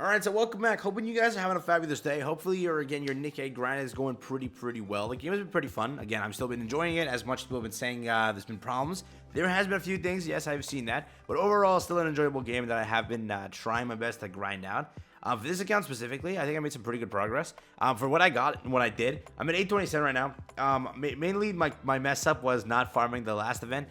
Alright, so welcome back. Hoping you guys are having a fabulous day. Hopefully your Nikke grind is going pretty well. The game has been pretty fun. Again, I've still been enjoying it as much as people have been saying there's been problems. There has been a few things, yes, I've seen that. But overall, still an enjoyable game that I have been trying my best to grind out. For this account specifically, I think I made some pretty good progress. For what I got and what I did, I'm at 827 right now. Mainly, my mess up was not farming the last event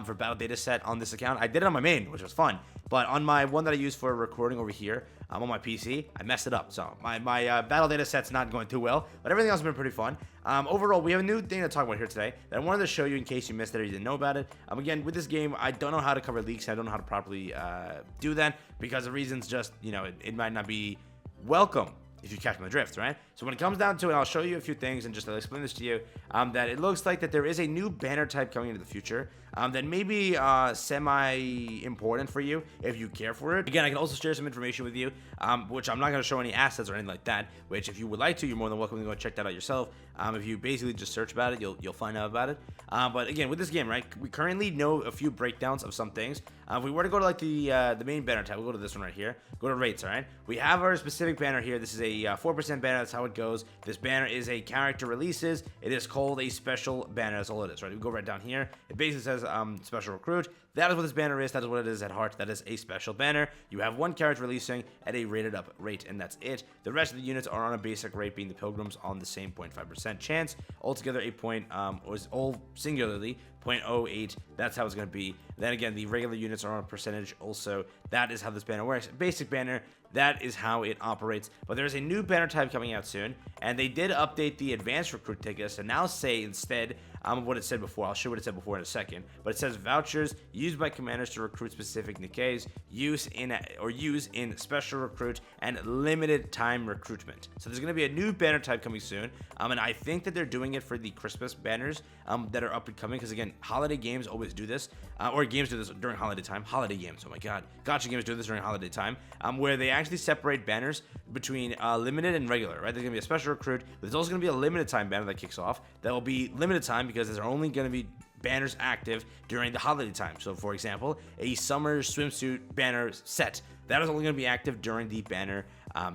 for battle data set on this account. I did it on my main, which was fun. But on my one that I use for recording over here, on my PC, I messed it up. So my battle data set's not going too well, but everything else has been pretty fun. Overall, we have a new thing to talk about here today that I wanted to show you in case you missed it or you didn't know about it. Again, with this game, I don't know how to cover leaks. I don't know how to properly do that because the reasons just, it might not be welcome if you catch my drift, right? So when it comes down to it, I'll show you a few things and just I'll explain this to you, that it looks like that there is a new banner type coming into the future that may be semi-important for you if you care for it. Again, I can also share some information with you, which I'm not going to show any assets or anything like that, which if you would like to, you're more than welcome to go check that out yourself. If you basically just search about it, you'll find out about it. But again, with this game, right, we currently know a few breakdowns of some things. If we were to go to like the main banner tab, we'll go to this one right here. Go to rates, all right? We have our specific banner here. This is a 4% banner. That's how it goes. This banner is a character releases. It is called a special banner. That's all it is, right? We go right down here. It basically says special recruit. That is what this banner is. That is what it is at heart. That is a special banner. You have one character releasing at a rated up rate, and that's it. The rest of the units are on a basic rate, being the pilgrims on the same 0.5% chance. Altogether, all singularly 0.08. That's how it's going to be. Then again, the regular units are on a percentage also. That is how this banner works. Basic banner, that is how it operates. But there's a new banner type coming out soon, and they did update the advanced recruit tickets to now say instead of what it said before. I'll show you what it said before in a second. But it says vouchers used by commanders to recruit specific Nikkes, use in special recruit and limited time recruitment. So there's going to be a new banner type coming soon, and I think that they're doing it for the Christmas banners that are up and coming, because again, holiday games always do this, or games do this during holiday time. Holiday games, oh my god, gotcha games do this during holiday time, where they actually separate banners between limited and regular, right? There's going to be a special recruit, but there's also going to be a limited time banner that kicks off. That will be limited time because there's only going to be banners active during the holiday time. So for example, a summer swimsuit banner set, that is only going to be active during the banner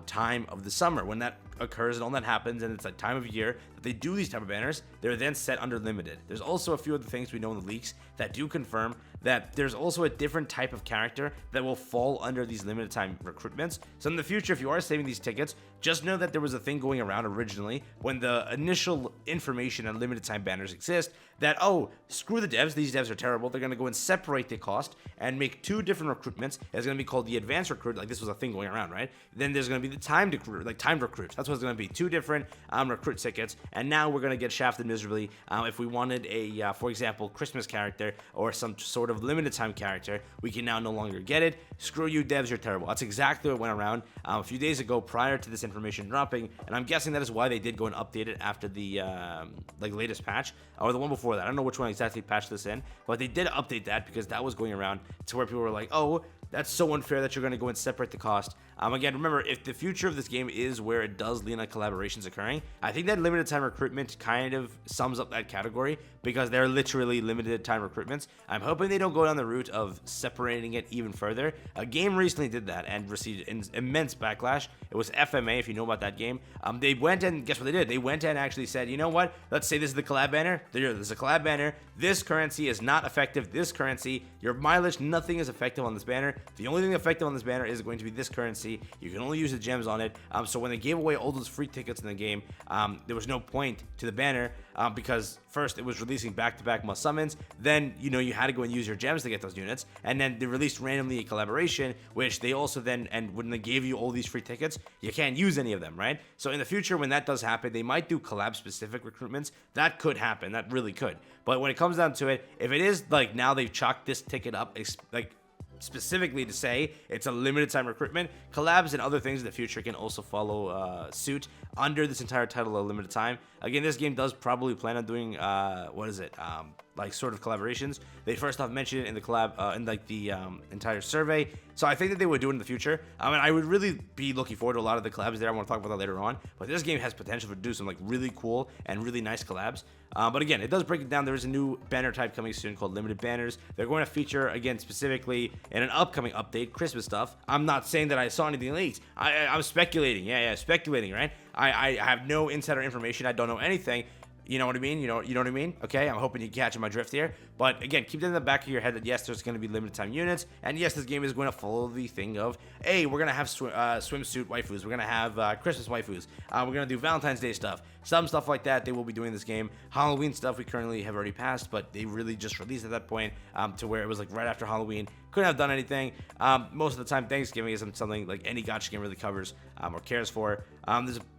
time of the summer. When that occurs and all that happens, and it's a time of year that they do these type of banners, they're then set under limited. There's also a few other things we know in the leaks that do confirm that there's also a different type of character that will fall under these limited time recruitments. So in the future, if you are saving these tickets, just know that there was a thing going around originally when the initial information on limited time banners exist that, oh, screw the devs, these devs are terrible. They're going to go and separate the cost and make two different recruitments. It's going to be called the advanced recruit, like this was a thing going around, right? Then there's going to be the timed recruit. That's what it's going to be, two different recruit tickets. And now we're going to get shafted miserably if we wanted a, for example, Christmas character or some sort of limited time character. We can now no longer get it. Screw you devs, you're terrible. That's exactly what went around a few days ago prior to this information dropping, and I'm guessing that is why they did go and update it after the latest patch, or the one before that. I don't know which one exactly patched this in, but they did update that because that was going around to where people were like, oh, that's so unfair that you're going to go and separate the cost. Again, remember, if the future of this game is where it does lean on collaborations occurring, I think that limited time recruitment kind of sums up that category because they're literally limited time recruitments. I'm hoping they don't go down the route of separating it even further. A game recently did that and received immense backlash. It was FMA, if you know about that game. They went and, guess what they did? They went and actually said, you know what? Let's say this is the collab banner. There's a collab banner. This currency is not effective. This currency, your mileage, nothing is effective on this banner. The only thing effective on this banner is going to be this currency. You can only use the gems on it. So when they gave away all those free tickets in the game, there was no point to the banner because first it was releasing back-to-back must summons. Then, you had to go and use your gems to get those units. And then they released randomly a collaboration, which they also then, and when they gave you all these free tickets, you can't use any of them, right? So in the future, when that does happen, they might do collab-specific recruitments. That could happen. That really could. But when it comes down to it, if it is like now they've chalked this ticket up, like specifically to say it's a limited time recruitment, collabs and other things in the future can also follow suit under this entire title of limited time. Again, this game does probably plan on doing like sort of collaborations. They first off mentioned it in the collab, in like the entire survey. So I think that they would do it in the future. I mean, I would really be looking forward to a lot of the collabs there. I want to talk about that later on. But this game has potential to do some like really cool and really nice collabs. But again, it does break it down. There is a new banner type coming soon called limited banners. They're going to feature, again, specifically in an upcoming update, Christmas stuff. I'm not saying that I saw anything leaked. I'm speculating. Yeah, speculating, right? I have no insider information. I don't know anything. You know what I mean? You know what I mean? Okay, I'm hoping you catch my drift here. But again, keep that in the back of your head that yes, there's going to be limited time units, and yes, this game is going to follow the thing of, hey, we're going to have swimsuit waifus, we're going to have Christmas waifus, we're going to do Valentine's Day stuff, some stuff like that. They will be doing this game. Halloween stuff we currently have already passed, but they really just released at that point to where it was like right after Halloween. Couldn't have done anything. Most of the time, Thanksgiving isn't something like any gacha game really covers or cares for.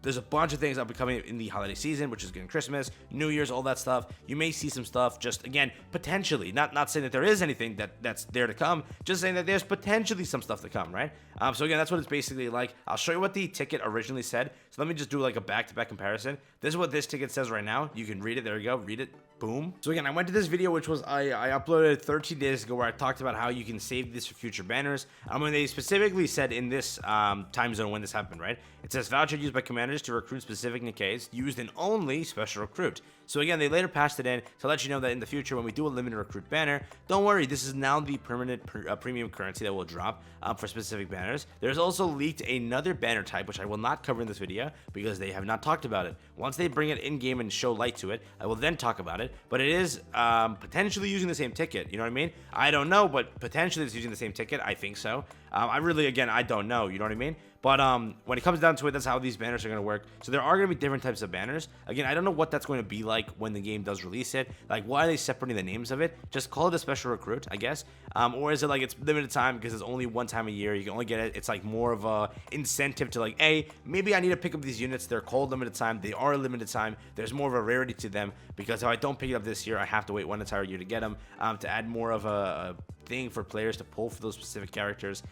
There's a bunch of things that'll be coming in the holiday season, which is getting Christmas, New Year's, all that stuff. You may see some stuff, just again, potentially, not saying that there is anything that's there to come, just saying that there's potentially some stuff to come, right? So again, that's what it's basically like. I'll show you what the ticket originally said. So let me just do like a back-to-back comparison. This is what this ticket says right now. You can read it. There you go. Read it. Boom. So again, I went to this video, which was I uploaded 13 days ago, where I talked about how you can save this for future banners. When they specifically said in this time zone when this happened, right? It says voucher used by commanders to recruit specific Nikkes, used in only special recruit. So again, they later passed it in to let you know that in the future, when we do a limited recruit banner, don't worry, this is now the permanent premium currency that will drop for specific banners. There's also leaked another banner type, which I will not cover in this video because they have not talked about it. Once they bring it in game and show light to it, I will then talk about it. But it is potentially using the same ticket. You know what I mean? I don't know, but potentially it's using the same ticket. I think so. Again, I don't know. You know what I mean? But when it comes down to it, that's how these banners are going to work. So there are going to be different types of banners. Again, I don't know what that's going to be like when the game does release it. Like, why are they separating the names of it? Just call it a special recruit, I guess. Or is it like it's limited time because it's only one time a year? You can only get it. It's like more of a incentive to like, hey, maybe I need to pick up these units. They're called limited time. They are limited time. There's more of a rarity to them because if I don't pick it up this year, I have to wait one entire year to get them. To add more of a thing for players to pull for those specific characters,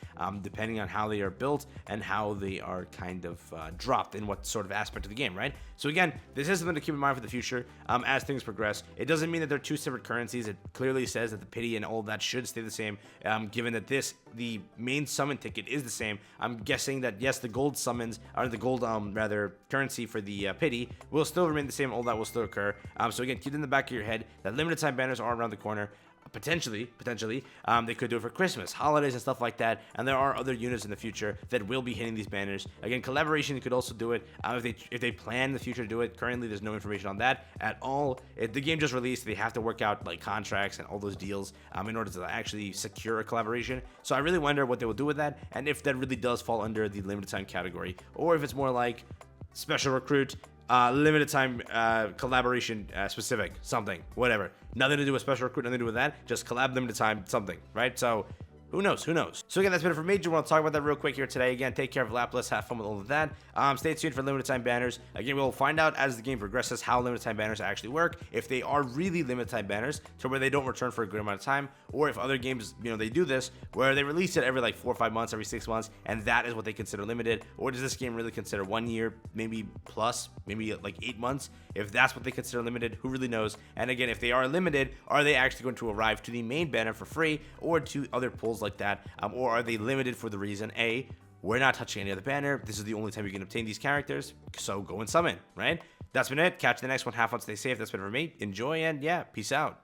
depending on how they are built and how they are kind of dropped in what sort of aspect of the game, right? So again, this is something to keep in mind for the future as things progress. It doesn't mean that they're two separate currencies. It clearly says that the pity and all that should stay the same, given that the main summon ticket is the same. I'm guessing that yes, the gold summons, or the gold currency for the pity will still remain the same. All that will still occur. So again, keep it in the back of your head that limited time banners are around the corner. Potentially, they could do it for Christmas, holidays, and stuff like that. And there are other units in the future that will be hitting these banners. Again, collaboration could also do it if they plan in the future to do it. Currently, there's no information on that at all. The game just released. They have to work out like contracts and all those deals in order to actually secure a collaboration. So I really wonder what they will do with that, and if that really does fall under the limited time category, or if it's more like special recruit. Limited time collaboration specific something, whatever. Nothing to do with special recruit, nothing to do with that. Just collab limited time something, right? So who knows? So again, that's been it for me. Just want to talk about that real quick here today. Again, take care of Lapless. Have fun with all of that. Stay tuned for limited time banners. Again, we'll find out as the game progresses how limited time banners actually work. If they are really limited time banners, to where they don't return for a good amount of time, or if other games, they do this where they release it every like 4 or 5 months, every 6 months, and that is what they consider limited. Or does this game really consider 1 year, maybe plus, maybe like 8 months? If that's what they consider limited, who really knows? And again, if they are limited, are they actually going to arrive to the main banner for free, or to other pulls like that? Or are they limited for the reason, A, we're not touching any other banner, this is the only time you can obtain these characters, so go and summon, right? That's been it. Catch the next one. Have fun, stay safe. That's been it for me. Enjoy, and yeah, peace out.